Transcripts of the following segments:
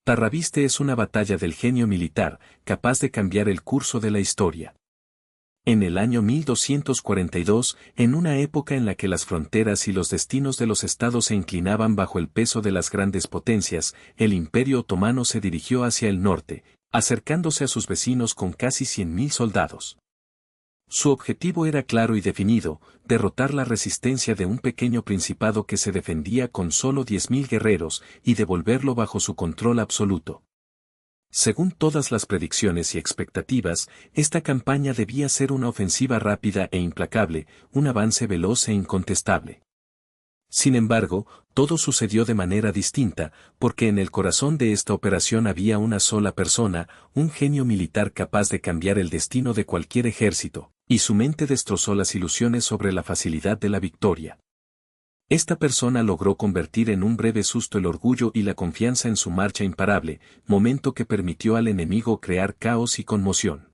Tarraviste es una batalla del genio militar, capaz de cambiar el curso de la historia. En el año 1242, en una época en la que las fronteras y los destinos de los estados se inclinaban bajo el peso de las grandes potencias, el Imperio Otomano se dirigió hacia el norte, acercándose a sus vecinos con casi 100.000 soldados. Su objetivo era claro y definido: derrotar la resistencia de un pequeño principado que se defendía con solo 10.000 guerreros y devolverlo bajo su control absoluto. Según todas las predicciones y expectativas, esta campaña debía ser una ofensiva rápida e implacable, un avance veloz e incontestable. Sin embargo, todo sucedió de manera distinta, porque en el corazón de esta operación había una sola persona, un genio militar capaz de cambiar el destino de cualquier ejército, y su mente destrozó las ilusiones sobre la facilidad de la victoria. Esta persona logró convertir en un breve susto el orgullo y la confianza en su marcha imparable, momento que permitió al enemigo crear caos y conmoción.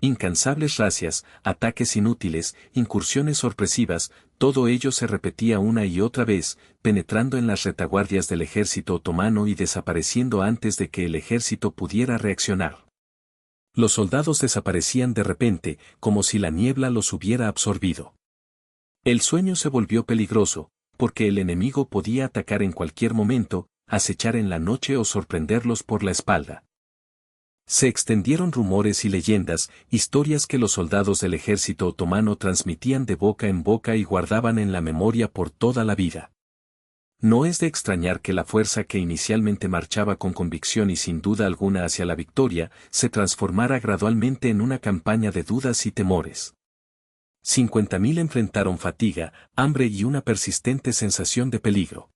Incansables razias, ataques inútiles, incursiones sorpresivas, todo ello se repetía una y otra vez, penetrando en las retaguardias del ejército otomano y desapareciendo antes de que el ejército pudiera reaccionar. Los soldados desaparecían de repente, como si la niebla los hubiera absorbido. El sueño se volvió peligroso, porque el enemigo podía atacar en cualquier momento, acechar en la noche o sorprenderlos por la espalda. Se extendieron rumores y leyendas, historias que los soldados del ejército otomano transmitían de boca en boca y guardaban en la memoria por toda la vida. No es de extrañar que la fuerza que inicialmente marchaba con convicción y sin duda alguna hacia la victoria, se transformara gradualmente en una campaña de dudas y temores. 50.000 enfrentaron fatiga, hambre y una persistente sensación de peligro.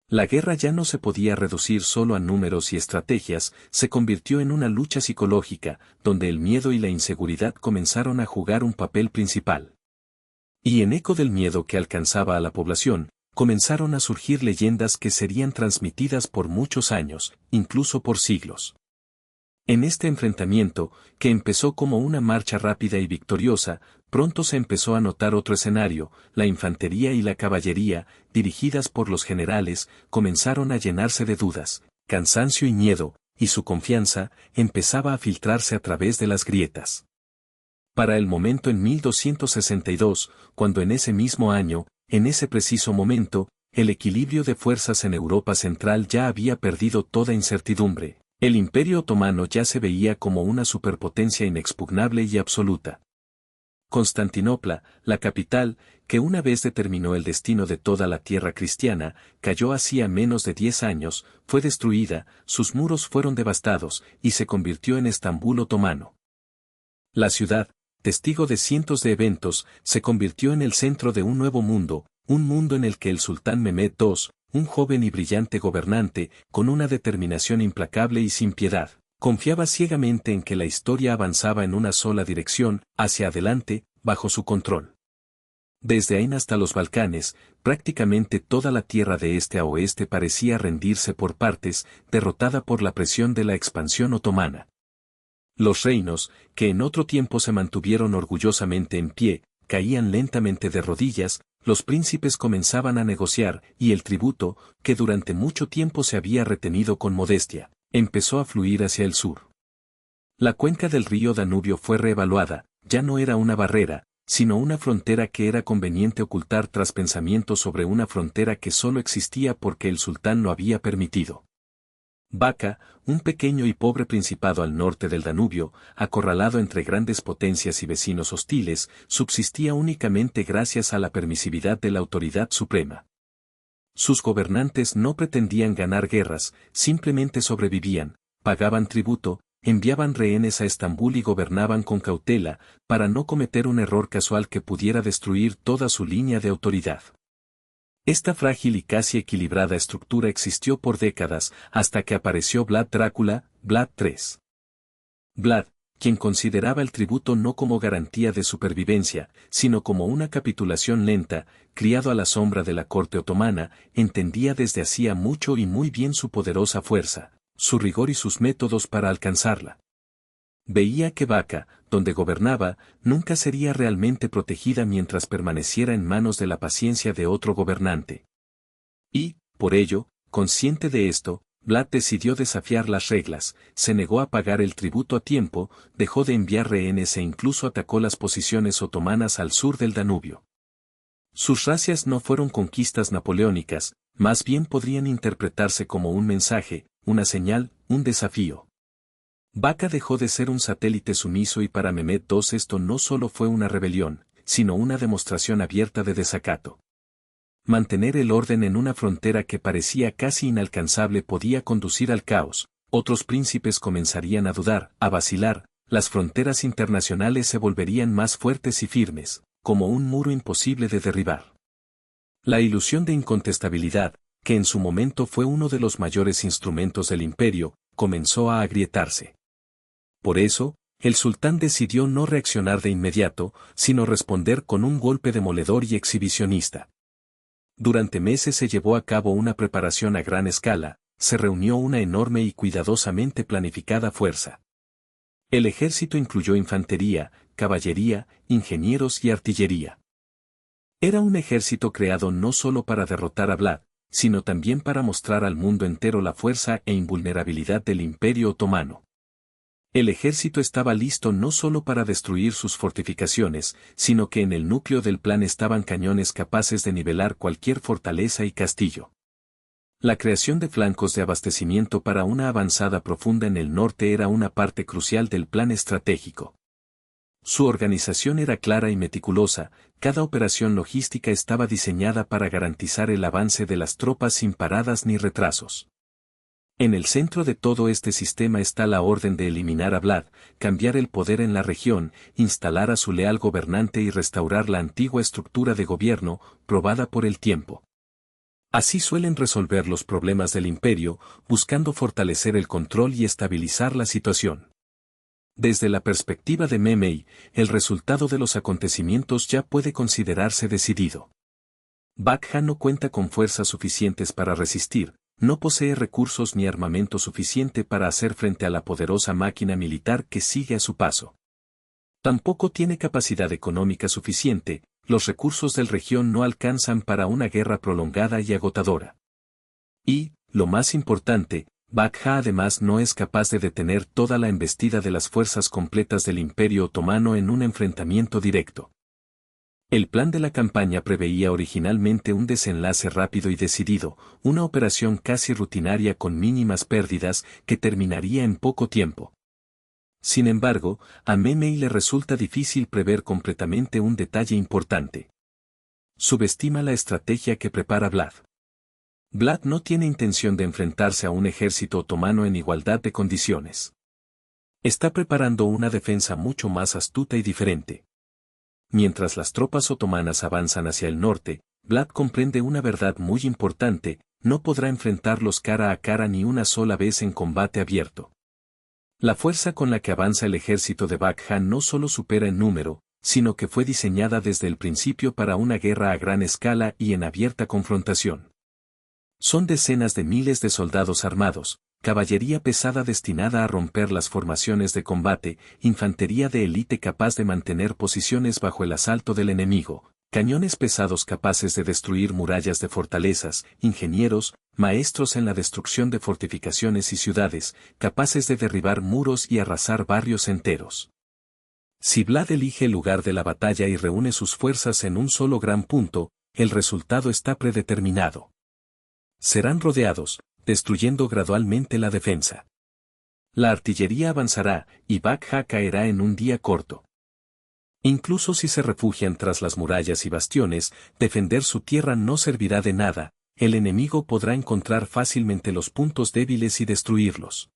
La guerra ya no se podía reducir solo a números y estrategias, se convirtió en una lucha psicológica, donde el miedo y la inseguridad comenzaron a jugar un papel principal. Y en eco del miedo que alcanzaba a la población, comenzaron a surgir leyendas que serían transmitidas por muchos años, incluso por siglos. En este enfrentamiento, que empezó como una marcha rápida y victoriosa, pronto se empezó a notar otro escenario: la infantería y la caballería, dirigidas por los generales, comenzaron a llenarse de dudas, cansancio y miedo, y su confianza empezaba a filtrarse a través de las grietas. Para el momento en 1262, cuando en ese mismo año, en ese preciso momento, el equilibrio de fuerzas en Europa Central ya había perdido toda incertidumbre. El Imperio Otomano ya se veía como una superpotencia inexpugnable y absoluta. Constantinopla, la capital, que una vez determinó el destino de toda la tierra cristiana, cayó hacía menos de 10 años, fue destruida, sus muros fueron devastados, y se convirtió en Estambul otomano. La ciudad, testigo de cientos de eventos, se convirtió en el centro de un nuevo mundo, un mundo en el que el sultán Mehmed II, un joven y brillante gobernante, con una determinación implacable y sin piedad, confiaba ciegamente en que la historia avanzaba en una sola dirección, hacia adelante, bajo su control. Desde Ain hasta los Balcanes, prácticamente toda la tierra de este a oeste parecía rendirse por partes, derrotada por la presión de la expansión otomana. Los reinos, que en otro tiempo se mantuvieron orgullosamente en pie, caían lentamente de rodillas, los príncipes comenzaban a negociar, y el tributo, que durante mucho tiempo se había retenido con modestia, empezó a fluir hacia el sur. La cuenca del río Danubio fue reevaluada, ya no era una barrera, sino una frontera que era conveniente ocultar tras pensamientos sobre una frontera que solo existía porque el sultán lo había permitido. Vaca, un pequeño y pobre principado al norte del Danubio, acorralado entre grandes potencias y vecinos hostiles, subsistía únicamente gracias a la permisividad de la autoridad suprema. Sus gobernantes no pretendían ganar guerras, simplemente sobrevivían, pagaban tributo, enviaban rehenes a Estambul y gobernaban con cautela, para no cometer un error casual que pudiera destruir toda su línea de autoridad. Esta frágil y casi equilibrada estructura existió por décadas, hasta que apareció Vlad Drácula, Vlad III. Vlad, quien consideraba el tributo no como garantía de supervivencia, sino como una capitulación lenta, criado a la sombra de la corte otomana, entendía desde hacía mucho y muy bien su poderosa fuerza, su rigor y sus métodos para alcanzarla. Veía que Vaca, donde gobernaba, nunca sería realmente protegida mientras permaneciera en manos de la paciencia de otro gobernante. Y, por ello, consciente de esto, Vlad decidió desafiar las reglas, se negó a pagar el tributo a tiempo, dejó de enviar rehenes e incluso atacó las posiciones otomanas al sur del Danubio. Sus razzias no fueron conquistas napoleónicas, más bien podrían interpretarse como un mensaje, una señal, un desafío. Vaca dejó de ser un satélite sumiso y para Mehmed II esto no solo fue una rebelión, sino una demostración abierta de desacato. Mantener el orden en una frontera que parecía casi inalcanzable podía conducir al caos, otros príncipes comenzarían a dudar, a vacilar, las fronteras internacionales se volverían más fuertes y firmes, como un muro imposible de derribar. La ilusión de incontestabilidad, que en su momento fue uno de los mayores instrumentos del imperio, comenzó a agrietarse. Por eso, el sultán decidió no reaccionar de inmediato, sino responder con un golpe demoledor y exhibicionista. Durante meses se llevó a cabo una preparación a gran escala, se reunió una enorme y cuidadosamente planificada fuerza. El ejército incluyó infantería, caballería, ingenieros y artillería. Era un ejército creado no solo para derrotar a Vlad, sino también para mostrar al mundo entero la fuerza e invulnerabilidad del Imperio Otomano. El ejército estaba listo no solo para destruir sus fortificaciones, sino que en el núcleo del plan estaban cañones capaces de nivelar cualquier fortaleza y castillo. La creación de flancos de abastecimiento para una avanzada profunda en el norte era una parte crucial del plan estratégico. Su organización era clara y meticulosa, cada operación logística estaba diseñada para garantizar el avance de las tropas sin paradas ni retrasos. En el centro de todo este sistema está la orden de eliminar a Vlad, cambiar el poder en la región, instalar a su leal gobernante y restaurar la antigua estructura de gobierno, probada por el tiempo. Así suelen resolver los problemas del imperio, buscando fortalecer el control y estabilizar la situación. Desde la perspectiva de Mehmed, el resultado de los acontecimientos ya puede considerarse decidido. Bakha no cuenta con fuerzas suficientes para resistir, no posee recursos ni armamento suficiente para hacer frente a la poderosa máquina militar que sigue a su paso. Tampoco tiene capacidad económica suficiente, los recursos del región no alcanzan para una guerra prolongada y agotadora. Y, lo más importante, Bakha además no es capaz de detener toda la embestida de las fuerzas completas del Imperio Otomano en un enfrentamiento directo. El plan de la campaña preveía originalmente un desenlace rápido y decidido, una operación casi rutinaria con mínimas pérdidas que terminaría en poco tiempo. Sin embargo, a Mehmed le resulta difícil prever completamente un detalle importante. Subestima la estrategia que prepara Vlad. Vlad no tiene intención de enfrentarse a un ejército otomano en igualdad de condiciones. Está preparando una defensa mucho más astuta y diferente. Mientras las tropas otomanas avanzan hacia el norte, Vlad comprende una verdad muy importante, no podrá enfrentarlos cara a cara ni una sola vez en combate abierto. La fuerza con la que avanza el ejército de Bakha no solo supera en número, sino que fue diseñada desde el principio para una guerra a gran escala y en abierta confrontación. Son decenas de miles de soldados armados, caballería pesada destinada a romper las formaciones de combate, infantería de élite capaz de mantener posiciones bajo el asalto del enemigo, cañones pesados capaces de destruir murallas de fortalezas, ingenieros, maestros en la destrucción de fortificaciones y ciudades, capaces de derribar muros y arrasar barrios enteros. Si Vlad elige el lugar de la batalla y reúne sus fuerzas en un solo gran punto, el resultado está predeterminado. Serán rodeados, destruyendo gradualmente la defensa. La artillería avanzará, y Bakha caerá en un día corto. Incluso si se refugian tras las murallas y bastiones, defender su tierra no servirá de nada, el enemigo podrá encontrar fácilmente los puntos débiles y destruirlos.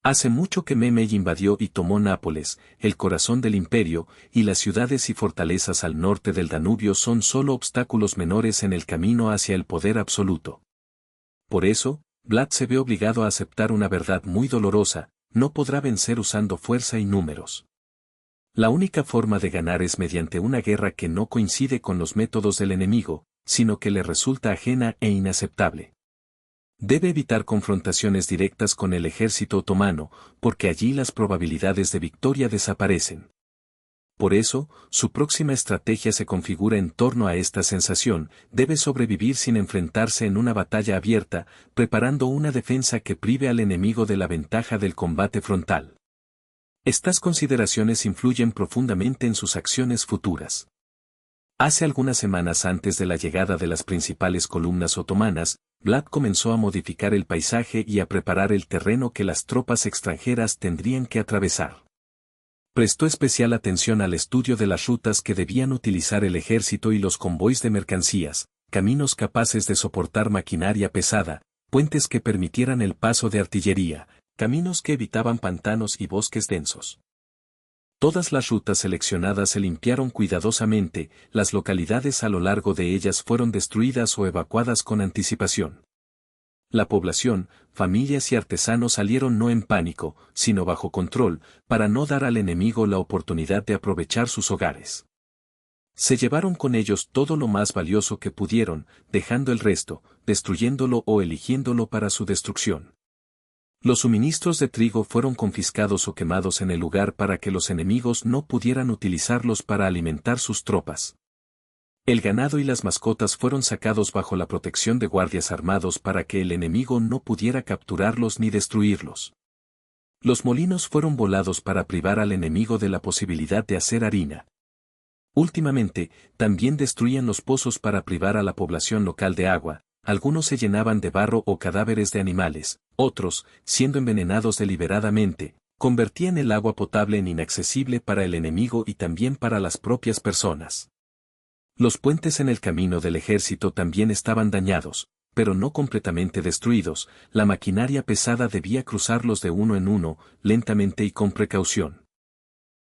Hace mucho que Mehmed invadió y tomó Nápoles, el corazón del imperio, y las ciudades y fortalezas al norte del Danubio son solo obstáculos menores en el camino hacia el poder absoluto. Por eso, Vlad se ve obligado a aceptar una verdad muy dolorosa, no podrá vencer usando fuerza y números. La única forma de ganar es mediante una guerra que no coincide con los métodos del enemigo, sino que le resulta ajena e inaceptable. Debe evitar confrontaciones directas con el ejército otomano, porque allí las probabilidades de victoria desaparecen. Por eso, su próxima estrategia se configura en torno a esta sensación: debe sobrevivir sin enfrentarse en una batalla abierta, preparando una defensa que prive al enemigo de la ventaja del combate frontal. Estas consideraciones influyen profundamente en sus acciones futuras. Hace algunas semanas antes de la llegada de las principales columnas otomanas, Vlad comenzó a modificar el paisaje y a preparar el terreno que las tropas extranjeras tendrían que atravesar. Prestó especial atención al estudio de las rutas que debían utilizar el ejército y los convoys de mercancías, caminos capaces de soportar maquinaria pesada, puentes que permitieran el paso de artillería, caminos que evitaban pantanos y bosques densos. Todas las rutas seleccionadas se limpiaron cuidadosamente, las localidades a lo largo de ellas fueron destruidas o evacuadas con anticipación. La población, familias y artesanos salieron no en pánico, sino bajo control, para no dar al enemigo la oportunidad de aprovechar sus hogares. Se llevaron con ellos todo lo más valioso que pudieron, dejando el resto, destruyéndolo o eligiéndolo para su destrucción. Los suministros de trigo fueron confiscados o quemados en el lugar para que los enemigos no pudieran utilizarlos para alimentar sus tropas. El ganado y las mascotas fueron sacados bajo la protección de guardias armados para que el enemigo no pudiera capturarlos ni destruirlos. Los molinos fueron volados para privar al enemigo de la posibilidad de hacer harina. Últimamente, también destruían los pozos para privar a la población local de agua. Algunos se llenaban de barro o cadáveres de animales, otros, siendo envenenados deliberadamente, convertían el agua potable en inaccesible para el enemigo y también para las propias personas. Los puentes en el camino del ejército también estaban dañados, pero no completamente destruidos. La maquinaria pesada debía cruzarlos de uno en uno, lentamente y con precaución.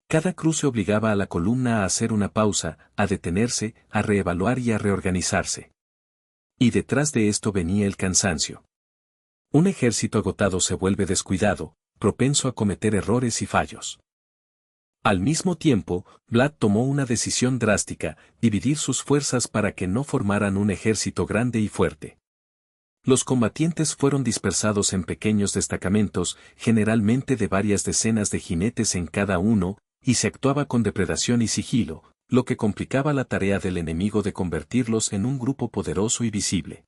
Cada cruce obligaba a la columna a hacer una pausa, a detenerse, a reevaluar y a reorganizarse. Y detrás de esto venía el cansancio. Un ejército agotado se vuelve descuidado, propenso a cometer errores y fallos. Al mismo tiempo, Vlad tomó una decisión drástica: dividir sus fuerzas para que no formaran un ejército grande y fuerte. Los combatientes fueron dispersados en pequeños destacamentos, generalmente de varias decenas de jinetes en cada uno, y se actuaba con depredación y sigilo, lo que complicaba la tarea del enemigo de convertirlos en un grupo poderoso y visible.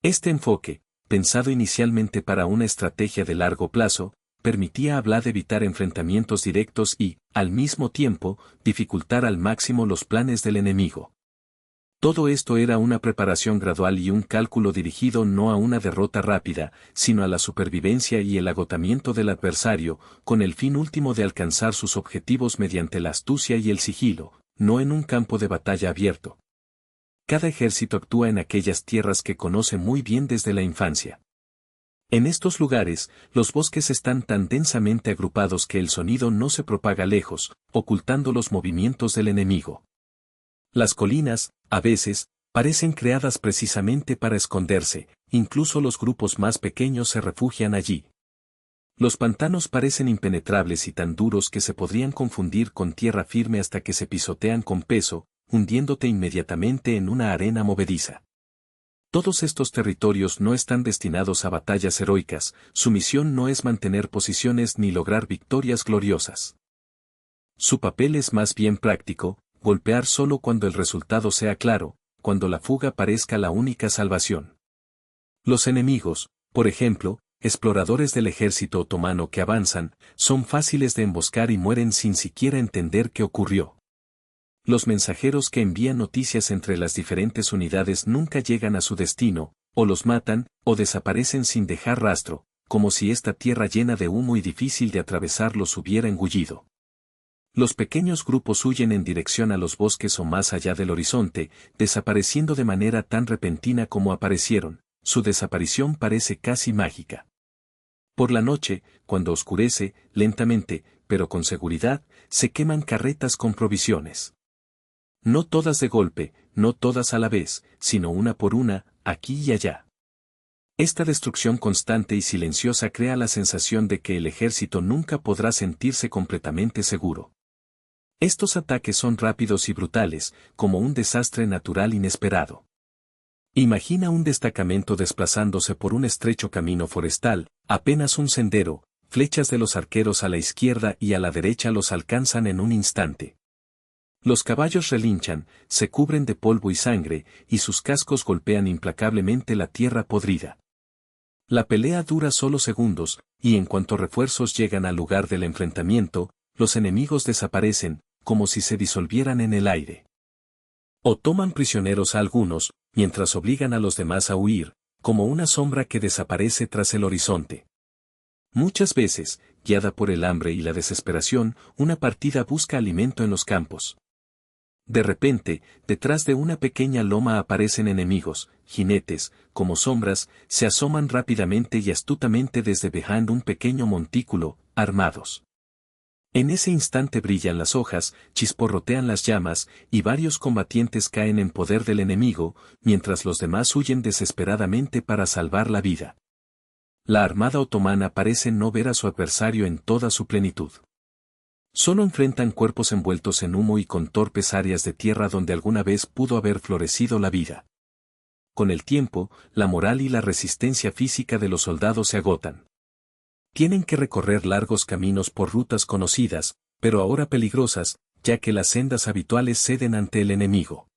Este enfoque, pensado inicialmente para una estrategia de largo plazo, permitía a Vlad evitar enfrentamientos directos y, al mismo tiempo, dificultar al máximo los planes del enemigo. Todo esto era una preparación gradual y un cálculo dirigido no a una derrota rápida, sino a la supervivencia y el agotamiento del adversario, con el fin último de alcanzar sus objetivos mediante la astucia y el sigilo, no en un campo de batalla abierto. Cada ejército actúa en aquellas tierras que conoce muy bien desde la infancia. En estos lugares, los bosques están tan densamente agrupados que el sonido no se propaga lejos, ocultando los movimientos del enemigo. Las colinas, a veces, parecen creadas precisamente para esconderse, incluso los grupos más pequeños se refugian allí. Los pantanos parecen impenetrables y tan duros que se podrían confundir con tierra firme hasta que se pisotean con peso, hundiéndote inmediatamente en una arena movediza. Todos estos territorios no están destinados a batallas heroicas, su misión no es mantener posiciones ni lograr victorias gloriosas. Su papel es más bien práctico: golpear solo cuando el resultado sea claro, cuando la fuga parezca la única salvación. Los enemigos, por ejemplo, exploradores del ejército otomano que avanzan, son fáciles de emboscar y mueren sin siquiera entender qué ocurrió. Los mensajeros que envían noticias entre las diferentes unidades nunca llegan a su destino, o los matan, o desaparecen sin dejar rastro, como si esta tierra llena de humo y difícil de atravesar los hubiera engullido. Los pequeños grupos huyen en dirección a los bosques o más allá del horizonte, desapareciendo de manera tan repentina como aparecieron. Su desaparición parece casi mágica. Por la noche, cuando oscurece, lentamente, pero con seguridad, se queman carretas con provisiones. No todas de golpe, no todas a la vez, sino una por una, aquí y allá. Esta destrucción constante y silenciosa crea la sensación de que el ejército nunca podrá sentirse completamente seguro. Estos ataques son rápidos y brutales, como un desastre natural inesperado. Imagina un destacamento desplazándose por un estrecho camino forestal, apenas un sendero, flechas de los arqueros a la izquierda y a la derecha los alcanzan en un instante. Los caballos relinchan, se cubren de polvo y sangre, y sus cascos golpean implacablemente la tierra podrida. La pelea dura solo segundos, y en cuanto refuerzos llegan al lugar del enfrentamiento, los enemigos desaparecen, como si se disolvieran en el aire. O toman prisioneros a algunos, mientras obligan a los demás a huir, como una sombra que desaparece tras el horizonte. Muchas veces, guiada por el hambre y la desesperación, una partida busca alimento en los campos. De repente, detrás de una pequeña loma aparecen enemigos, jinetes, como sombras, se asoman rápidamente y astutamente desde behind un pequeño montículo, armados. En ese instante brillan las hojas, chisporrotean las llamas, y varios combatientes caen en poder del enemigo, mientras los demás huyen desesperadamente para salvar la vida. La armada otomana parece no ver a su adversario en toda su plenitud. Solo enfrentan cuerpos envueltos en humo y con torpes áreas de tierra donde alguna vez pudo haber florecido la vida. Con el tiempo, la moral y la resistencia física de los soldados se agotan. Tienen que recorrer largos caminos por rutas conocidas, pero ahora peligrosas, ya que las sendas habituales ceden ante el enemigo.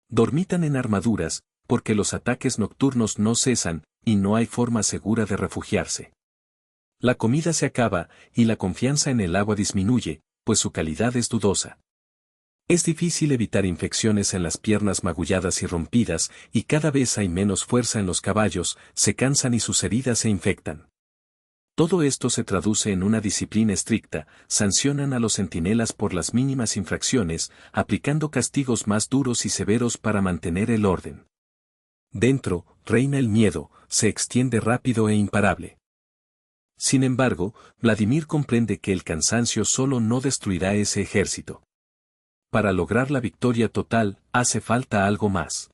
Dormitan en armaduras, porque los ataques nocturnos no cesan, y no hay forma segura de refugiarse. La comida se acaba, y la confianza en el agua disminuye, pues su calidad es dudosa. Es difícil evitar infecciones en las piernas magulladas y rompidas, y cada vez hay menos fuerza en los caballos, se cansan y sus heridas se infectan. Todo esto se traduce en una disciplina estricta, sancionan a los centinelas por las mínimas infracciones, aplicando castigos más duros y severos para mantener el orden. Dentro, reina el miedo, se extiende rápido e imparable. Sin embargo, Vladimir comprende que el cansancio solo no destruirá ese ejército. Para lograr la victoria total, hace falta algo más.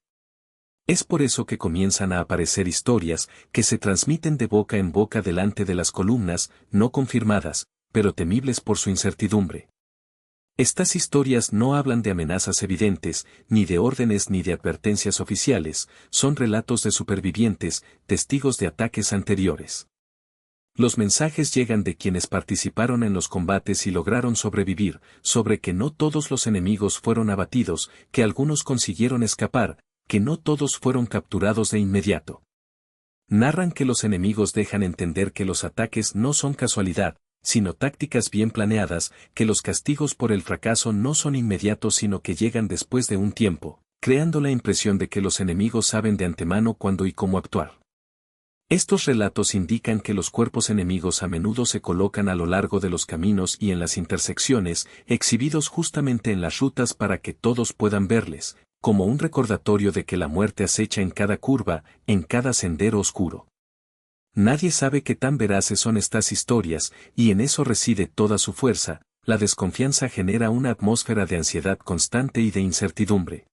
Es por eso que comienzan a aparecer historias que se transmiten de boca en boca delante de las columnas, no confirmadas, pero temibles por su incertidumbre. Estas historias no hablan de amenazas evidentes, ni de órdenes ni de advertencias oficiales, son relatos de supervivientes, testigos de ataques anteriores. Los mensajes llegan de quienes participaron en los combates y lograron sobrevivir, sobre que no todos los enemigos fueron abatidos, que algunos consiguieron escapar, que no todos fueron capturados de inmediato. Narran que los enemigos dejan entender que los ataques no son casualidad, sino tácticas bien planeadas, que los castigos por el fracaso no son inmediatos sino que llegan después de un tiempo, creando la impresión de que los enemigos saben de antemano cuándo y cómo actuar. Estos relatos indican que los cuerpos enemigos a menudo se colocan a lo largo de los caminos y en las intersecciones, exhibidos justamente en las rutas para que todos puedan verles, como un recordatorio de que la muerte acecha en cada curva, en cada sendero oscuro. Nadie sabe qué tan veraces son estas historias, y en eso reside toda su fuerza. La desconfianza genera una atmósfera de ansiedad constante y de incertidumbre.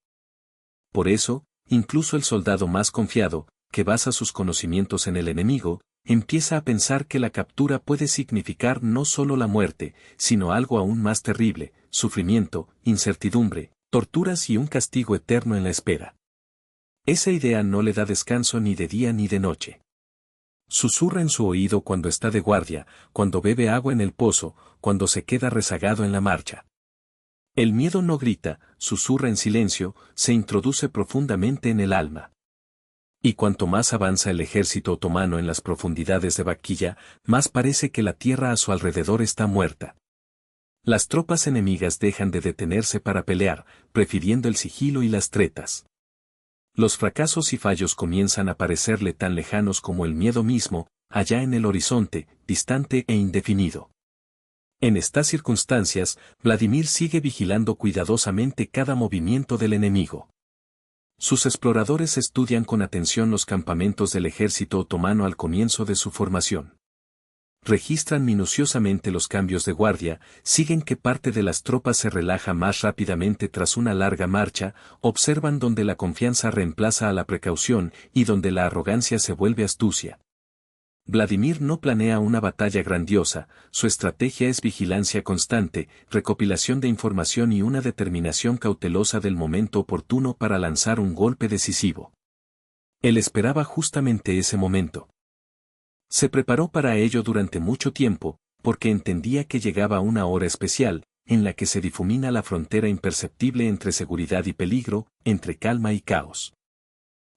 Por eso, incluso el soldado más confiado, que basa sus conocimientos en el enemigo, empieza a pensar que la captura puede significar no solo la muerte, sino algo aún más terrible, sufrimiento, incertidumbre, torturas y un castigo eterno en la espera. Esa idea no le da descanso ni de día ni de noche. Susurra en su oído cuando está de guardia, cuando bebe agua en el pozo, cuando se queda rezagado en la marcha. El miedo no grita, susurra en silencio, se introduce profundamente en el alma. Y cuanto más avanza el ejército otomano en las profundidades de Baquilla, más parece que la tierra a su alrededor está muerta. Las tropas enemigas dejan de detenerse para pelear, prefiriendo el sigilo y las tretas. Los fracasos y fallos comienzan a parecerle tan lejanos como el miedo mismo, allá en el horizonte, distante e indefinido. En estas circunstancias, Vladimir sigue vigilando cuidadosamente cada movimiento del enemigo. Sus exploradores estudian con atención los campamentos del ejército otomano al comienzo de su formación. Registran minuciosamente los cambios de guardia, siguen que parte de las tropas se relaja más rápidamente tras una larga marcha, observan donde la confianza reemplaza a la precaución y donde la arrogancia se vuelve astucia. Vladimir no planea una batalla grandiosa, su estrategia es vigilancia constante, recopilación de información y una determinación cautelosa del momento oportuno para lanzar un golpe decisivo. Él esperaba justamente ese momento. Se preparó para ello durante mucho tiempo, porque entendía que llegaba una hora especial, en la que se difumina la frontera imperceptible entre seguridad y peligro, entre calma y caos.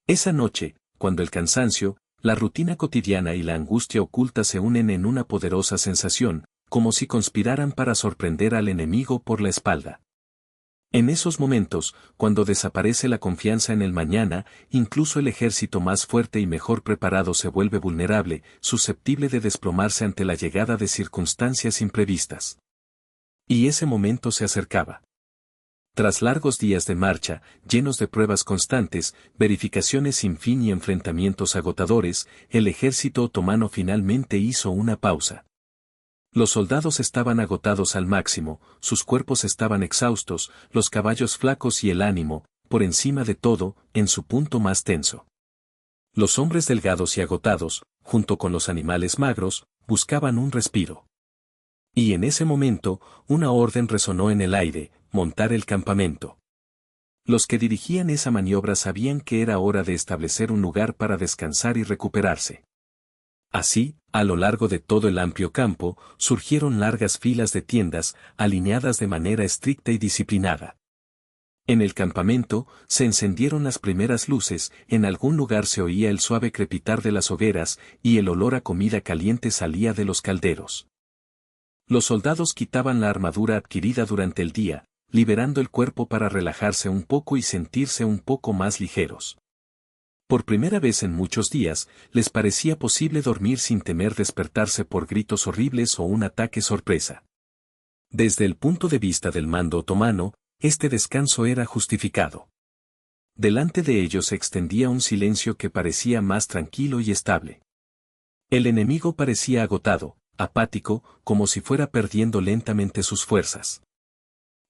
Esa noche, cuando el cansancio, la rutina cotidiana y la angustia oculta se unen en una poderosa sensación, como si conspiraran para sorprender al enemigo por la espalda. En esos momentos, cuando desaparece la confianza en el mañana, incluso el ejército más fuerte y mejor preparado se vuelve vulnerable, susceptible de desplomarse ante la llegada de circunstancias imprevistas. Y ese momento se acercaba. Tras largos días de marcha, llenos de pruebas constantes, verificaciones sin fin y enfrentamientos agotadores, el ejército otomano finalmente hizo una pausa. Los soldados estaban agotados al máximo, sus cuerpos estaban exhaustos, los caballos flacos y el ánimo, por encima de todo, en su punto más tenso. Los hombres delgados y agotados, junto con los animales magros, buscaban un respiro. Y en ese momento, una orden resonó en el aire: montar el campamento. Los que dirigían esa maniobra sabían que era hora de establecer un lugar para descansar y recuperarse. Así, a lo largo de todo el amplio campo, surgieron largas filas de tiendas, alineadas de manera estricta y disciplinada. En el campamento, se encendieron las primeras luces, en algún lugar se oía el suave crepitar de las hogueras, y el olor a comida caliente salía de los calderos. Los soldados quitaban la armadura adquirida durante el día, liberando el cuerpo para relajarse un poco y sentirse un poco más ligeros. Por primera vez en muchos días, les parecía posible dormir sin temer despertarse por gritos horribles o un ataque sorpresa. Desde el punto de vista del mando otomano, este descanso era justificado. Delante de ellos se extendía un silencio que parecía más tranquilo y estable. El enemigo parecía agotado, apático, como si fuera perdiendo lentamente sus fuerzas.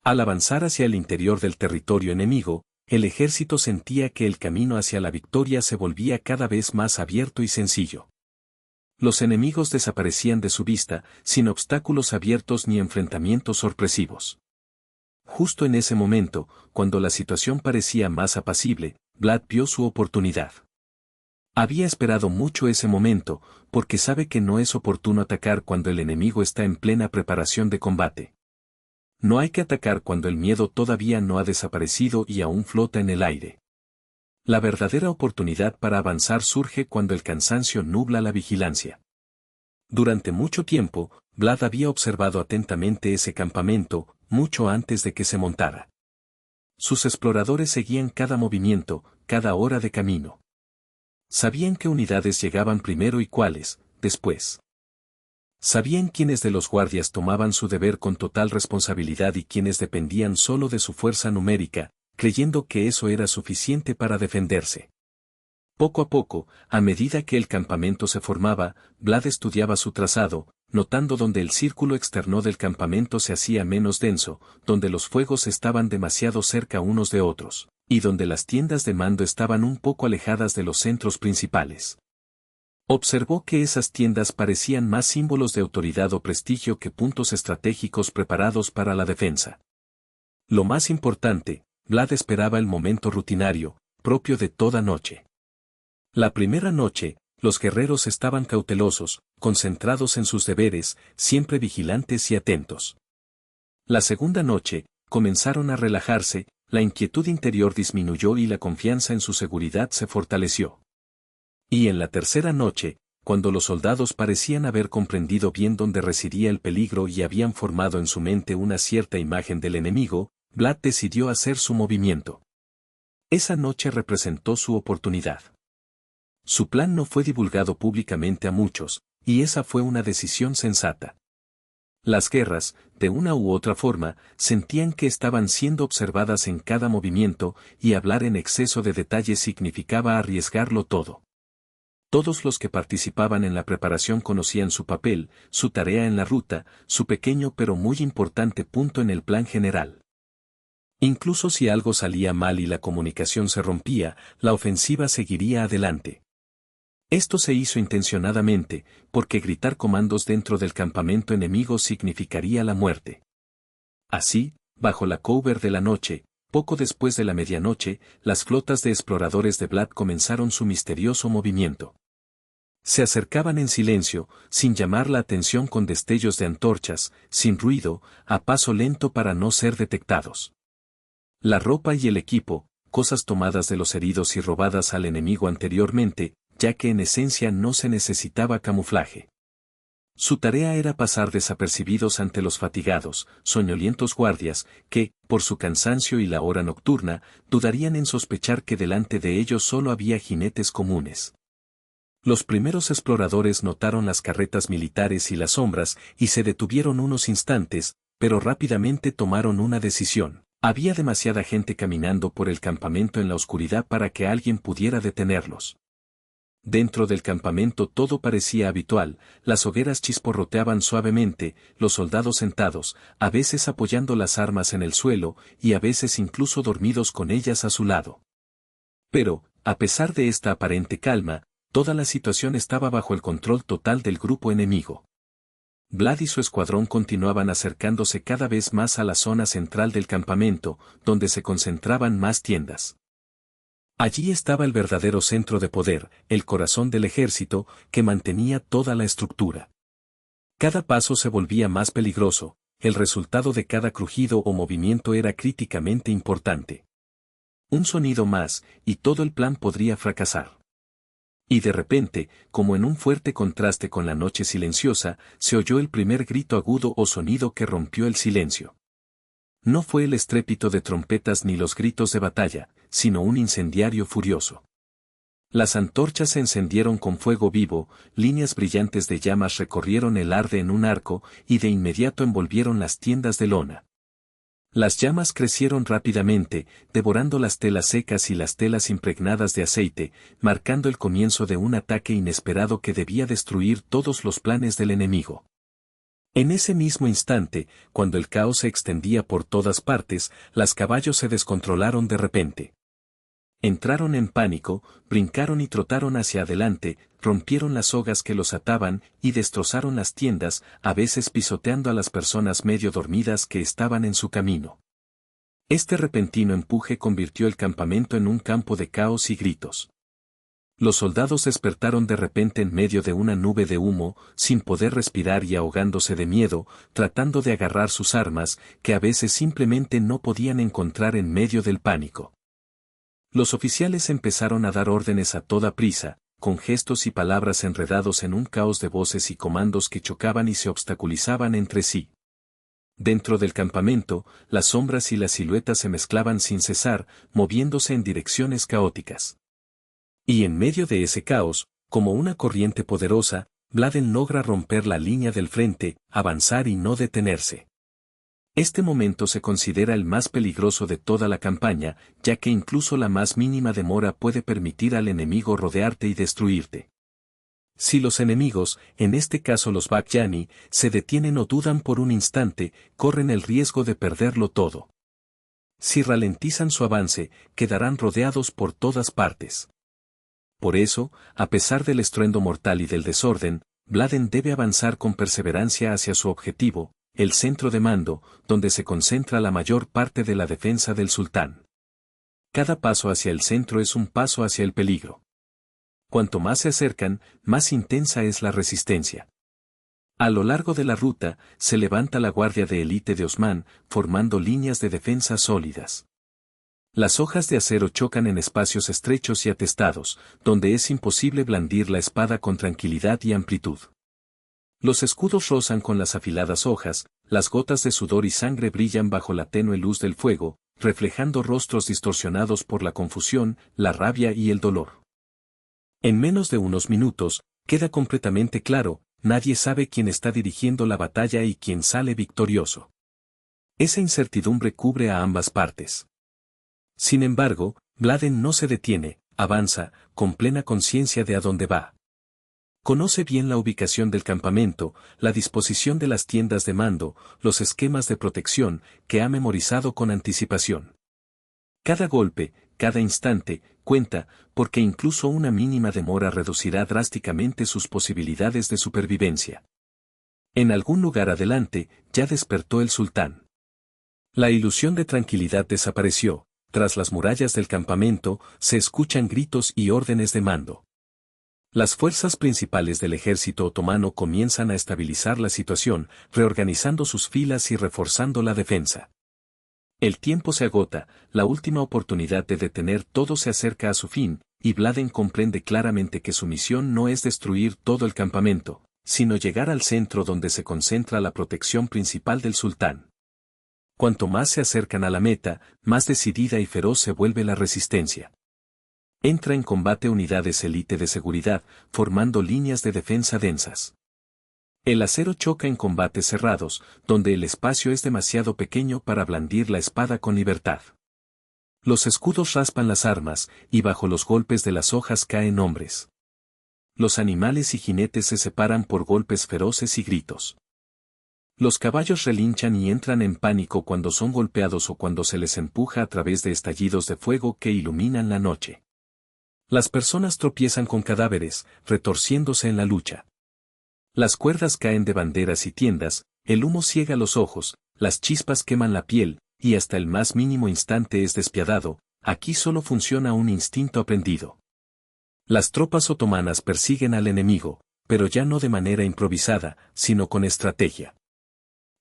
Al avanzar hacia el interior del territorio enemigo, el ejército sentía que el camino hacia la victoria se volvía cada vez más abierto y sencillo. Los enemigos desaparecían de su vista, sin obstáculos abiertos ni enfrentamientos sorpresivos. Justo en ese momento, cuando la situación parecía más apacible, Vlad vio su oportunidad. Había esperado mucho ese momento, porque sabe que no es oportuno atacar cuando el enemigo está en plena preparación de combate. No hay que atacar cuando el miedo todavía no ha desaparecido y aún flota en el aire. La verdadera oportunidad para avanzar surge cuando el cansancio nubla la vigilancia. Durante mucho tiempo, Vlad había observado atentamente ese campamento, mucho antes de que se montara. Sus exploradores seguían cada movimiento, cada hora de camino. Sabían qué unidades llegaban primero y cuáles, después. Sabían quiénes de los guardias tomaban su deber con total responsabilidad y quiénes dependían solo de su fuerza numérica, creyendo que eso era suficiente para defenderse. Poco a poco, a medida que el campamento se formaba, Vlad estudiaba su trazado, notando donde el círculo externo del campamento se hacía menos denso, donde los fuegos estaban demasiado cerca unos de otros, y donde las tiendas de mando estaban un poco alejadas de los centros principales. Observó que esas tiendas parecían más símbolos de autoridad o prestigio que puntos estratégicos preparados para la defensa. Lo más importante, Vlad esperaba el momento rutinario, propio de toda noche. La primera noche, los guerreros estaban cautelosos, concentrados en sus deberes, siempre vigilantes y atentos. La segunda noche, comenzaron a relajarse, la inquietud interior disminuyó y la confianza en su seguridad se fortaleció. Y en la tercera noche, cuando los soldados parecían haber comprendido bien dónde residía el peligro y habían formado en su mente una cierta imagen del enemigo, Vlad decidió hacer su movimiento. Esa noche representó su oportunidad. Su plan no fue divulgado públicamente a muchos, y esa fue una decisión sensata. Las guerras, de una u otra forma, sentían que estaban siendo observadas en cada movimiento, y hablar en exceso de detalles significaba arriesgarlo todo. Todos los que participaban en la preparación conocían su papel, su tarea en la ruta, su pequeño pero muy importante punto en el plan general. Incluso si algo salía mal y la comunicación se rompía, la ofensiva seguiría adelante. Esto se hizo intencionadamente, porque gritar comandos dentro del campamento enemigo significaría la muerte. Así, bajo la cover de la noche, poco después de la medianoche, las flotas de exploradores de Vlad comenzaron su misterioso movimiento. Se acercaban en silencio, sin llamar la atención con destellos de antorchas, sin ruido, a paso lento para no ser detectados. La ropa y el equipo, cosas tomadas de los heridos y robadas al enemigo anteriormente, ya que en esencia no se necesitaba camuflaje. Su tarea era pasar desapercibidos ante los fatigados, soñolientos guardias, que, por su cansancio y la hora nocturna, dudarían en sospechar que delante de ellos solo había jinetes comunes. Los primeros exploradores notaron las carretas militares y las sombras y se detuvieron unos instantes, pero rápidamente tomaron una decisión. Había demasiada gente caminando por el campamento en la oscuridad para que alguien pudiera detenerlos. Dentro del campamento todo parecía habitual, las hogueras chisporroteaban suavemente, los soldados sentados, a veces apoyando las armas en el suelo, y a veces incluso dormidos con ellas a su lado. Pero, a pesar de esta aparente calma, toda la situación estaba bajo el control total del grupo enemigo. Vlad y su escuadrón continuaban acercándose cada vez más a la zona central del campamento, donde se concentraban más tiendas. Allí estaba el verdadero centro de poder, el corazón del ejército, que mantenía toda la estructura. Cada paso se volvía más peligroso, el resultado de cada crujido o movimiento era críticamente importante. Un sonido más, y todo el plan podría fracasar. Y de repente, como en un fuerte contraste con la noche silenciosa, se oyó el primer grito agudo o sonido que rompió el silencio. No fue el estrépito de trompetas ni los gritos de batalla, sino un incendiario furioso. Las antorchas se encendieron con fuego vivo, líneas brillantes de llamas recorrieron el arde en un arco, y de inmediato envolvieron las tiendas de lona. Las llamas crecieron rápidamente, devorando las telas secas y las telas impregnadas de aceite, marcando el comienzo de un ataque inesperado que debía destruir todos los planes del enemigo. En ese mismo instante, cuando el caos se extendía por todas partes, los caballos se descontrolaron de repente. Entraron en pánico, brincaron y trotaron hacia adelante, rompieron las sogas que los ataban y destrozaron las tiendas, a veces pisoteando a las personas medio dormidas que estaban en su camino. Este repentino empuje convirtió el campamento en un campo de caos y gritos. Los soldados despertaron de repente en medio de una nube de humo, sin poder respirar y ahogándose de miedo, tratando de agarrar sus armas, que a veces simplemente no podían encontrar en medio del pánico. Los oficiales empezaron a dar órdenes a toda prisa, con gestos y palabras enredados en un caos de voces y comandos que chocaban y se obstaculizaban entre sí. Dentro del campamento, las sombras y las siluetas se mezclaban sin cesar, moviéndose en direcciones caóticas. Y en medio de ese caos, como una corriente poderosa, Vladen logra romper la línea del frente, avanzar y no detenerse. Este momento se considera el más peligroso de toda la campaña, ya que incluso la más mínima demora puede permitir al enemigo rodearte y destruirte. Si los enemigos, en este caso los Bakyani, se detienen o dudan por un instante, corren el riesgo de perderlo todo. Si ralentizan su avance, quedarán rodeados por todas partes. Por eso, a pesar del estruendo mortal y del desorden, Vladen debe avanzar con perseverancia hacia su objetivo, el centro de mando, donde se concentra la mayor parte de la defensa del sultán. Cada paso hacia el centro es un paso hacia el peligro. Cuanto más se acercan, más intensa es la resistencia. A lo largo de la ruta, se levanta la guardia de élite de Osman, formando líneas de defensa sólidas. Las hojas de acero chocan en espacios estrechos y atestados, donde es imposible blandir la espada con tranquilidad y amplitud. Los escudos rozan con las afiladas hojas, las gotas de sudor y sangre brillan bajo la tenue luz del fuego, reflejando rostros distorsionados por la confusión, la rabia y el dolor. En menos de unos minutos, queda completamente claro, nadie sabe quién está dirigiendo la batalla y quién sale victorioso. Esa incertidumbre cubre a ambas partes. Sin embargo, Vladen no se detiene, avanza, con plena conciencia de a dónde va. Conoce bien la ubicación del campamento, la disposición de las tiendas de mando, los esquemas de protección, que ha memorizado con anticipación. Cada golpe, cada instante, cuenta, porque incluso una mínima demora reducirá drásticamente sus posibilidades de supervivencia. En algún lugar adelante, ya despertó el sultán. La ilusión de tranquilidad desapareció, tras las murallas del campamento, se escuchan gritos y órdenes de mando. Las fuerzas principales del ejército otomano comienzan a estabilizar la situación, reorganizando sus filas y reforzando la defensa. El tiempo se agota, la última oportunidad de detener todo se acerca a su fin, y Mladen comprende claramente que su misión no es destruir todo el campamento, sino llegar al centro donde se concentra la protección principal del sultán. Cuanto más se acercan a la meta, más decidida y feroz se vuelve la resistencia. Entra en combate unidades élite de seguridad, formando líneas de defensa densas. El acero choca en combates cerrados, donde el espacio es demasiado pequeño para blandir la espada con libertad. Los escudos raspan las armas, y bajo los golpes de las hojas caen hombres. Los animales y jinetes se separan por golpes feroces y gritos. Los caballos relinchan y entran en pánico cuando son golpeados o cuando se les empuja a través de estallidos de fuego que iluminan la noche. Las personas tropiezan con cadáveres, retorciéndose en la lucha. Las cuerdas caen de banderas y tiendas, el humo ciega los ojos, las chispas queman la piel, y hasta el más mínimo instante es despiadado, aquí solo funciona un instinto aprendido. Las tropas otomanas persiguen al enemigo, pero ya no de manera improvisada, sino con estrategia.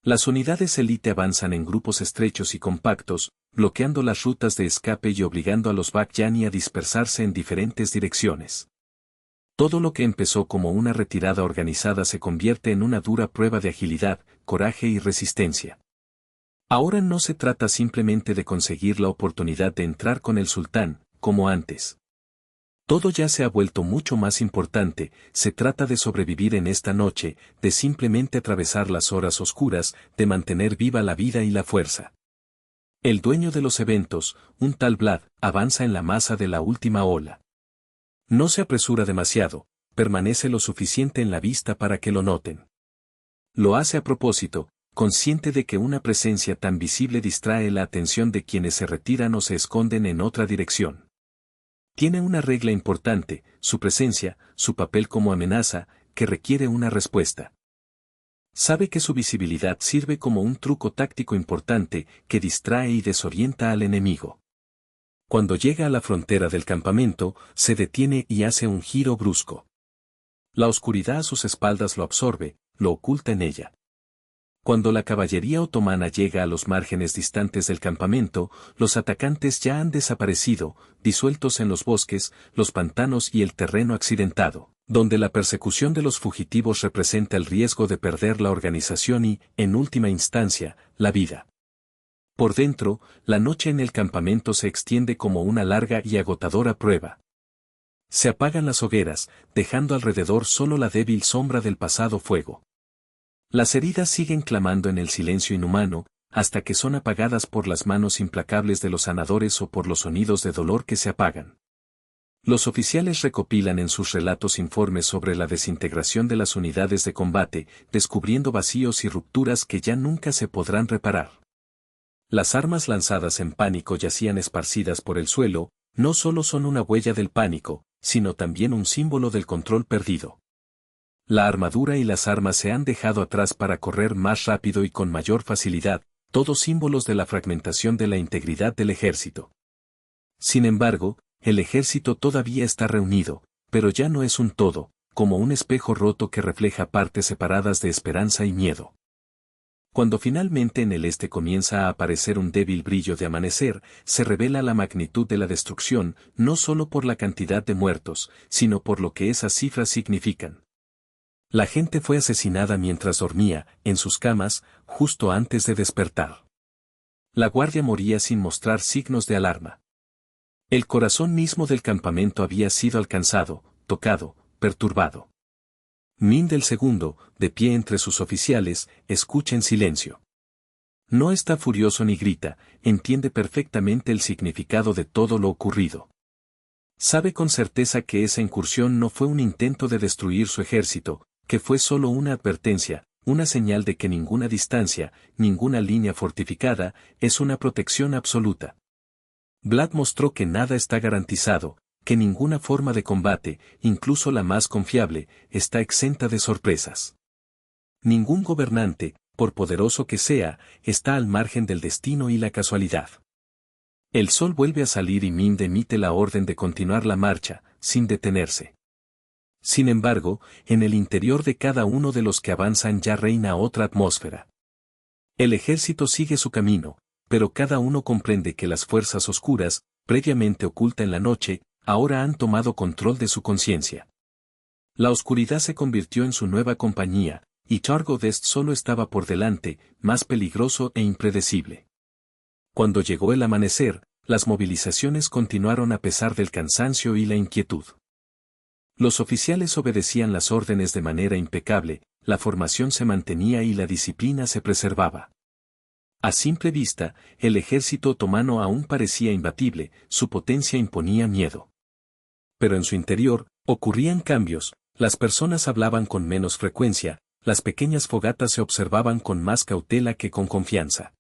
Las unidades élite avanzan en grupos estrechos y compactos, bloqueando las rutas de escape y obligando a los Bakyani a dispersarse en diferentes direcciones. Todo lo que empezó como una retirada organizada se convierte en una dura prueba de agilidad, coraje y resistencia. Ahora no se trata simplemente de conseguir la oportunidad de entrar con el sultán, como antes. Todo ya se ha vuelto mucho más importante, se trata de sobrevivir en esta noche, de simplemente atravesar las horas oscuras, de mantener viva la vida y la fuerza. El dueño de los eventos, un tal Vlad, avanza en la masa de la última ola. No se apresura demasiado, permanece lo suficiente en la vista para que lo noten. Lo hace a propósito, consciente de que una presencia tan visible distrae la atención de quienes se retiran o se esconden en otra dirección. Tiene una regla importante, su presencia, su papel como amenaza, que requiere una respuesta. Sabe que su visibilidad sirve como un truco táctico importante que distrae y desorienta al enemigo. Cuando llega a la frontera del campamento, se detiene y hace un giro brusco. La oscuridad a sus espaldas lo absorbe, lo oculta en ella. Cuando la caballería otomana llega a los márgenes distantes del campamento, los atacantes ya han desaparecido, disueltos en los bosques, los pantanos y el terreno accidentado, donde la persecución de los fugitivos representa el riesgo de perder la organización y, en última instancia, la vida. Por dentro, la noche en el campamento se extiende como una larga y agotadora prueba. Se apagan las hogueras, dejando alrededor solo la débil sombra del pasado fuego. Las heridas siguen clamando en el silencio inhumano, hasta que son apagadas por las manos implacables de los sanadores o por los sonidos de dolor que se apagan. Los oficiales recopilan en sus relatos informes sobre la desintegración de las unidades de combate, descubriendo vacíos y rupturas que ya nunca se podrán reparar. Las armas lanzadas en pánico yacían esparcidas por el suelo, no solo son una huella del pánico, sino también un símbolo del control perdido. La armadura y las armas se han dejado atrás para correr más rápido y con mayor facilidad, todos símbolos de la fragmentación de la integridad del ejército. Sin embargo, el ejército todavía está reunido, pero ya no es un todo, como un espejo roto que refleja partes separadas de esperanza y miedo. Cuando finalmente en el este comienza a aparecer un débil brillo de amanecer, se revela la magnitud de la destrucción, no solo por la cantidad de muertos, sino por lo que esas cifras significan. La gente fue asesinada mientras dormía, en sus camas, justo antes de despertar. La guardia moría sin mostrar signos de alarma. El corazón mismo del campamento había sido alcanzado, tocado, perturbado. Mind el segundo, de pie entre sus oficiales, escucha en silencio. No está furioso ni grita, entiende perfectamente el significado de todo lo ocurrido. Sabe con certeza que esa incursión no fue un intento de destruir su ejército, que fue solo una advertencia, una señal de que ninguna distancia, ninguna línea fortificada, es una protección absoluta. Vlad mostró que nada está garantizado, que ninguna forma de combate, incluso la más confiable, está exenta de sorpresas. Ningún gobernante, por poderoso que sea, está al margen del destino y la casualidad. El sol vuelve a salir y Mind emite la orden de continuar la marcha, sin detenerse. Sin embargo, en el interior de cada uno de los que avanzan ya reina otra atmósfera. El ejército sigue su camino, pero cada uno comprende que las fuerzas oscuras, previamente ocultas en la noche, ahora han tomado control de su conciencia. La oscuridad se convirtió en su nueva compañía, y Targovest solo estaba por delante, más peligroso e impredecible. Cuando llegó el amanecer, las movilizaciones continuaron a pesar del cansancio y la inquietud. Los oficiales obedecían las órdenes de manera impecable, la formación se mantenía y la disciplina se preservaba. A simple vista, el ejército otomano aún parecía imbatible, su potencia imponía miedo. Pero en su interior, ocurrían cambios, las personas hablaban con menos frecuencia, las pequeñas fogatas se observaban con más cautela que con confianza.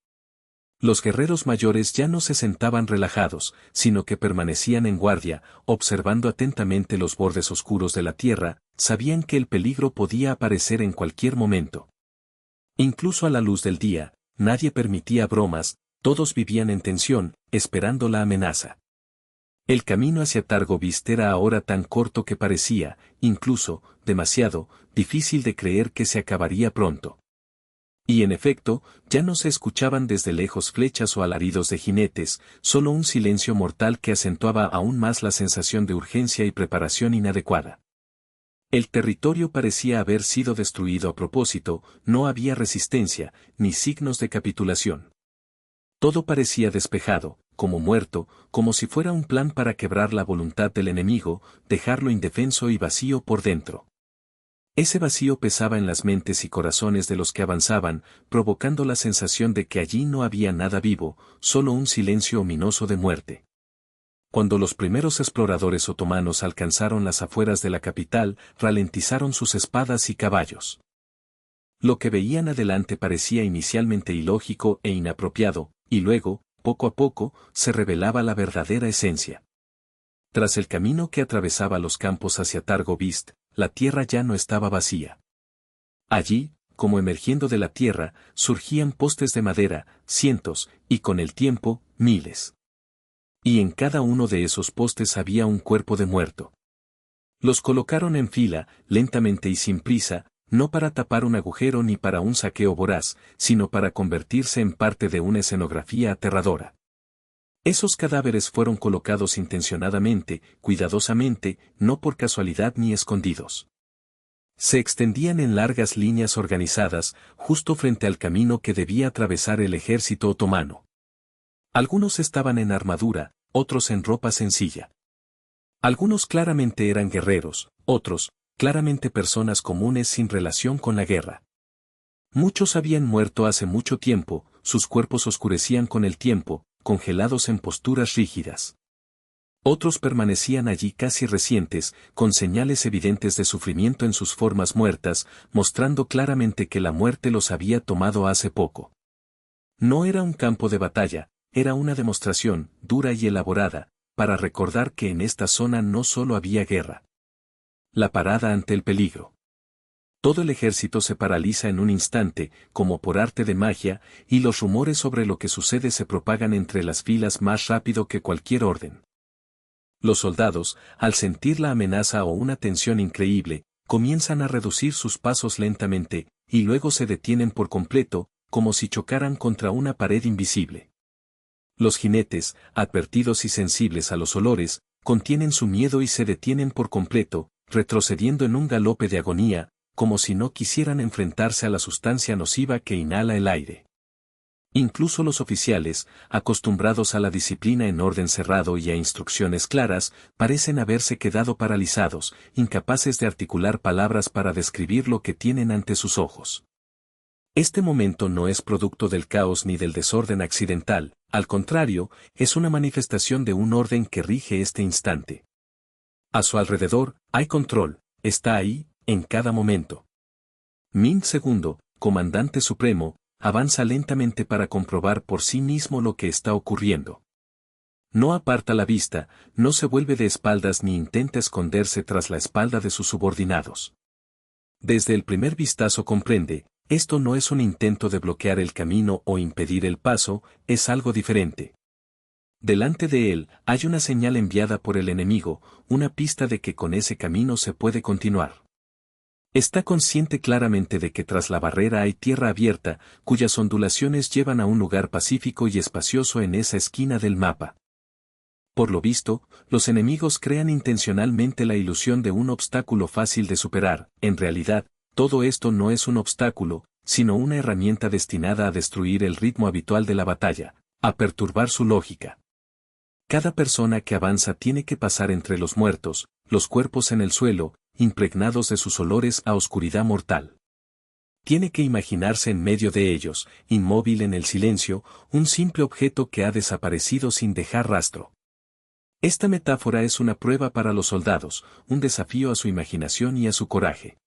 Los guerreros mayores ya no se sentaban relajados, sino que permanecían en guardia, observando atentamente los bordes oscuros de la tierra, sabían que el peligro podía aparecer en cualquier momento. Incluso a la luz del día, nadie permitía bromas, todos vivían en tensión, esperando la amenaza. El camino hacia Targovist era ahora tan corto que parecía, incluso, demasiado, difícil de creer que se acabaría pronto. Y en efecto, ya no se escuchaban desde lejos flechas o alaridos de jinetes, solo un silencio mortal que acentuaba aún más la sensación de urgencia y preparación inadecuada. El territorio parecía haber sido destruido a propósito, no había resistencia, ni signos de capitulación. Todo parecía despejado, como muerto, como si fuera un plan para quebrar la voluntad del enemigo, dejarlo indefenso y vacío por dentro. Ese vacío pesaba en las mentes y corazones de los que avanzaban, provocando la sensación de que allí no había nada vivo, solo un silencio ominoso de muerte. Cuando los primeros exploradores otomanos alcanzaron las afueras de la capital, ralentizaron sus espadas y caballos. Lo que veían adelante parecía inicialmente ilógico e inapropiado, y luego, poco a poco, se revelaba la verdadera esencia. Tras el camino que atravesaba los campos hacia Targovist, la tierra ya no estaba vacía. Allí, como emergiendo de la tierra, surgían postes de madera, cientos, y con el tiempo, miles. Y en cada uno de esos postes había un cuerpo de muerto. Los colocaron en fila, lentamente y sin prisa, no para tapar un agujero ni para un saqueo voraz, sino para convertirse en parte de una escenografía aterradora. Esos cadáveres fueron colocados intencionadamente, cuidadosamente, no por casualidad ni escondidos. Se extendían en largas líneas organizadas, justo frente al camino que debía atravesar el ejército otomano. Algunos estaban en armadura, otros en ropa sencilla. Algunos claramente eran guerreros, otros, claramente personas comunes sin relación con la guerra. Muchos habían muerto hace mucho tiempo, sus cuerpos oscurecían con el tiempo, congelados en posturas rígidas. Otros permanecían allí casi recientes, con señales evidentes de sufrimiento en sus formas muertas, mostrando claramente que la muerte los había tomado hace poco. No era un campo de batalla, era una demostración, dura y elaborada, para recordar que en esta zona no solo había guerra. La parada ante el peligro. Todo el ejército se paraliza en un instante, como por arte de magia, y los rumores sobre lo que sucede se propagan entre las filas más rápido que cualquier orden. Los soldados, al sentir la amenaza o una tensión increíble, comienzan a reducir sus pasos lentamente, y luego se detienen por completo, como si chocaran contra una pared invisible. Los jinetes, advertidos y sensibles a los olores, contienen su miedo y se detienen por completo, retrocediendo en un galope de agonía, como si no quisieran enfrentarse a la sustancia nociva que inhala el aire. Incluso los oficiales, acostumbrados a la disciplina en orden cerrado y a instrucciones claras, parecen haberse quedado paralizados, incapaces de articular palabras para describir lo que tienen ante sus ojos. Este momento no es producto del caos ni del desorden accidental, al contrario, es una manifestación de un orden que rige este instante. A su alrededor, hay control, está ahí, en cada momento. Min II, comandante supremo, avanza lentamente para comprobar por sí mismo lo que está ocurriendo. No aparta la vista, no se vuelve de espaldas ni intenta esconderse tras la espalda de sus subordinados. Desde el primer vistazo comprende, esto no es un intento de bloquear el camino o impedir el paso, es algo diferente. Delante de él hay una señal enviada por el enemigo, una pista de que con ese camino se puede continuar. Está consciente claramente de que tras la barrera hay tierra abierta, cuyas ondulaciones llevan a un lugar pacífico y espacioso en esa esquina del mapa. Por lo visto, los enemigos crean intencionalmente la ilusión de un obstáculo fácil de superar. En realidad, todo esto no es un obstáculo, sino una herramienta destinada a destruir el ritmo habitual de la batalla, a perturbar su lógica. Cada persona que avanza tiene que pasar entre los muertos, los cuerpos en el suelo, impregnados de sus olores a oscuridad mortal. Tiene que imaginarse en medio de ellos, inmóvil en el silencio, un simple objeto que ha desaparecido sin dejar rastro. Esta metáfora es una prueba para los soldados, un desafío a su imaginación y a su coraje.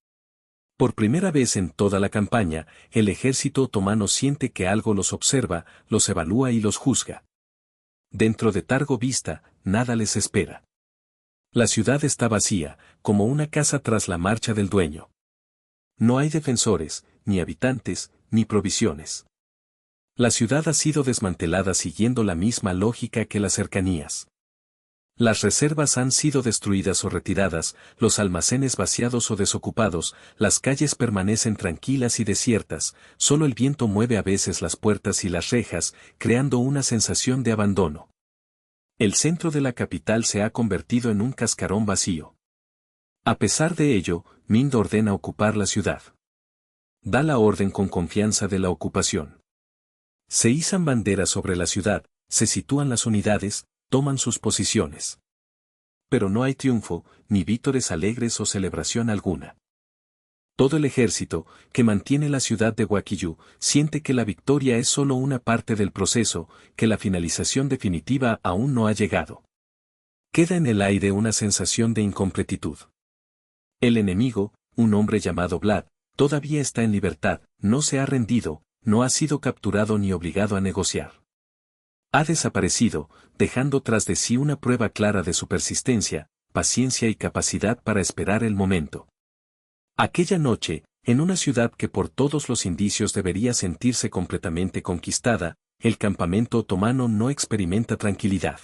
Por primera vez en toda la campaña, el ejército otomano siente que algo los observa, los evalúa y los juzga. Dentro de Targo Vista, nada les espera. La ciudad está vacía, como una casa tras la marcha del dueño. No hay defensores, ni habitantes, ni provisiones. La ciudad ha sido desmantelada siguiendo la misma lógica que las cercanías. Las reservas han sido destruidas o retiradas, los almacenes vaciados o desocupados, las calles permanecen tranquilas y desiertas, solo el viento mueve a veces las puertas y las rejas, creando una sensación de abandono. El centro de la capital se ha convertido en un cascarón vacío. A pesar de ello, Mind ordena ocupar la ciudad. Da la orden con confianza de la ocupación. Se izan banderas sobre la ciudad, se sitúan las unidades, toman sus posiciones. Pero no hay triunfo, ni vítores alegres o celebración alguna. Todo el ejército, que mantiene la ciudad de Wakiyu, siente que la victoria es solo una parte del proceso, que la finalización definitiva aún no ha llegado. Queda en el aire una sensación de incompletitud. El enemigo, un hombre llamado Vlad, todavía está en libertad, no se ha rendido, no ha sido capturado ni obligado a negociar. Ha desaparecido, dejando tras de sí una prueba clara de su persistencia, paciencia y capacidad para esperar el momento. Aquella noche, en una ciudad que por todos los indicios debería sentirse completamente conquistada, el campamento otomano no experimenta tranquilidad.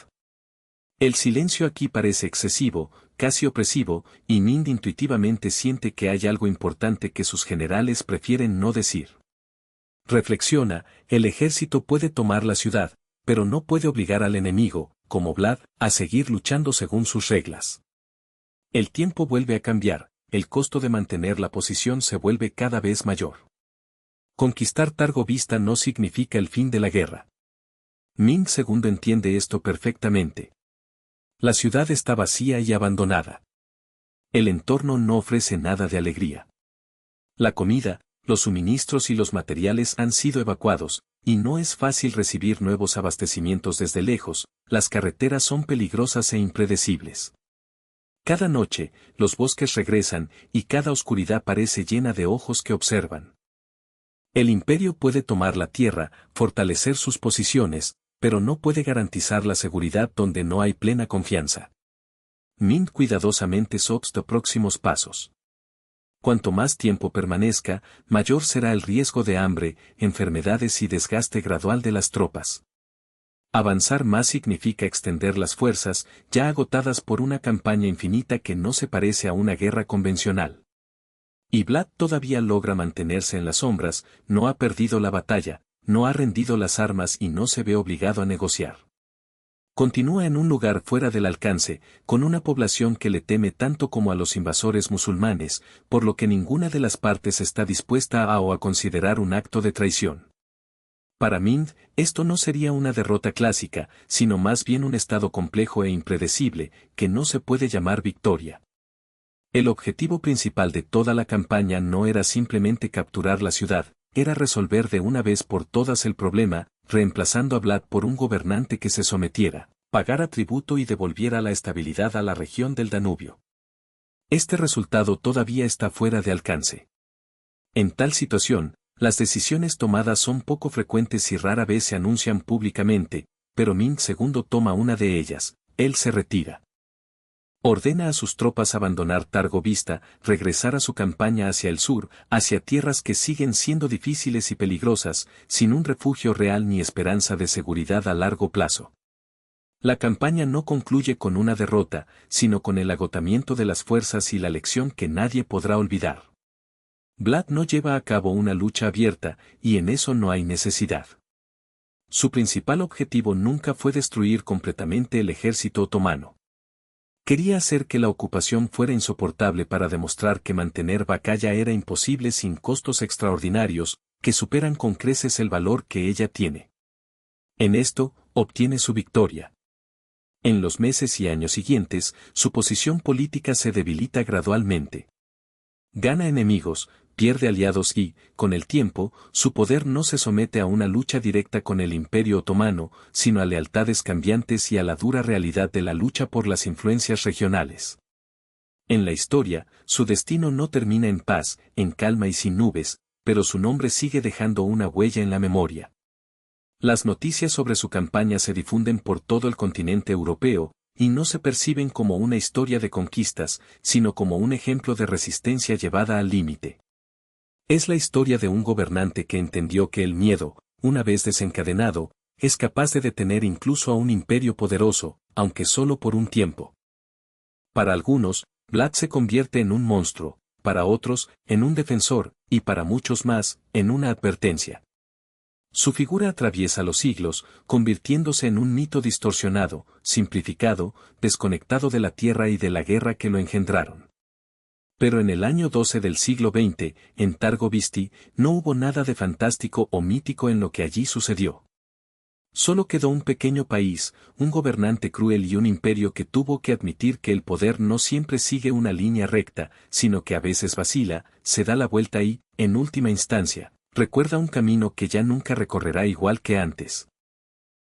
El silencio aquí parece excesivo, casi opresivo, y Mind intuitivamente siente que hay algo importante que sus generales prefieren no decir. Reflexiona, el ejército puede tomar la ciudad, pero no puede obligar al enemigo, como Vlad, a seguir luchando según sus reglas. El tiempo vuelve a cambiar, el costo de mantener la posición se vuelve cada vez mayor. Conquistar Targo Vista no significa el fin de la guerra. Mind II entiende esto perfectamente. La ciudad está vacía y abandonada. El entorno no ofrece nada de alegría. La comida, los suministros y los materiales han sido evacuados, y no es fácil recibir nuevos abastecimientos desde lejos, las carreteras son peligrosas e impredecibles. Cada noche, los bosques regresan, y cada oscuridad parece llena de ojos que observan. El imperio puede tomar la tierra, fortalecer sus posiciones, pero no puede garantizar la seguridad donde no hay plena confianza. Mind cuidadosamente sopsa próximos pasos. Cuanto más tiempo permanezca, mayor será el riesgo de hambre, enfermedades y desgaste gradual de las tropas. Avanzar más significa extender las fuerzas, ya agotadas por una campaña infinita que no se parece a una guerra convencional. Y Vlad todavía logra mantenerse en las sombras, no ha perdido la batalla, no ha rendido las armas y no se ve obligado a negociar. Continúa en un lugar fuera del alcance, con una población que le teme tanto como a los invasores musulmanes, por lo que ninguna de las partes está dispuesta a considerar un acto de traición. Para Mind, esto no sería una derrota clásica, sino más bien un estado complejo e impredecible, que no se puede llamar victoria. El objetivo principal de toda la campaña no era simplemente capturar la ciudad, era resolver de una vez por todas el problema, reemplazando a Vlad por un gobernante que se sometiera, pagara tributo y devolviera la estabilidad a la región del Danubio. Este resultado todavía está fuera de alcance. En tal situación, las decisiones tomadas son poco frecuentes y rara vez se anuncian públicamente, pero Mind II toma una de ellas, él se retira. Ordena a sus tropas abandonar Targo Vista, regresar a su campaña hacia el sur, hacia tierras que siguen siendo difíciles y peligrosas, sin un refugio real ni esperanza de seguridad a largo plazo. La campaña no concluye con una derrota, sino con el agotamiento de las fuerzas y la lección que nadie podrá olvidar. Vlad no lleva a cabo una lucha abierta, y en eso no hay necesidad. Su principal objetivo nunca fue destruir completamente el ejército otomano. Quería hacer que la ocupación fuera insoportable para demostrar que mantener Bakaya era imposible sin costos extraordinarios, que superan con creces el valor que ella tiene. En esto, obtiene su victoria. En los meses y años siguientes, su posición política se debilita gradualmente. Gana enemigos, pierde aliados y, con el tiempo, su poder no se somete a una lucha directa con el Imperio Otomano, sino a lealtades cambiantes y a la dura realidad de la lucha por las influencias regionales. En la historia, su destino no termina en paz, en calma y sin nubes, pero su nombre sigue dejando una huella en la memoria. Las noticias sobre su campaña se difunden por todo el continente europeo, y no se perciben como una historia de conquistas, sino como un ejemplo de resistencia llevada al límite. Es la historia de un gobernante que entendió que el miedo, una vez desencadenado, es capaz de detener incluso a un imperio poderoso, aunque solo por un tiempo. Para algunos, Vlad se convierte en un monstruo, para otros, en un defensor, y para muchos más, en una advertencia. Su figura atraviesa los siglos, convirtiéndose en un mito distorsionado, simplificado, desconectado de la tierra y de la guerra que lo engendraron. Pero en el año 12 del siglo XX, en Targovisti, no hubo nada de fantástico o mítico en lo que allí sucedió. Solo quedó un pequeño país, un gobernante cruel y un imperio que tuvo que admitir que el poder no siempre sigue una línea recta, sino que a veces vacila, se da la vuelta y, en última instancia, recuerda un camino que ya nunca recorrerá igual que antes.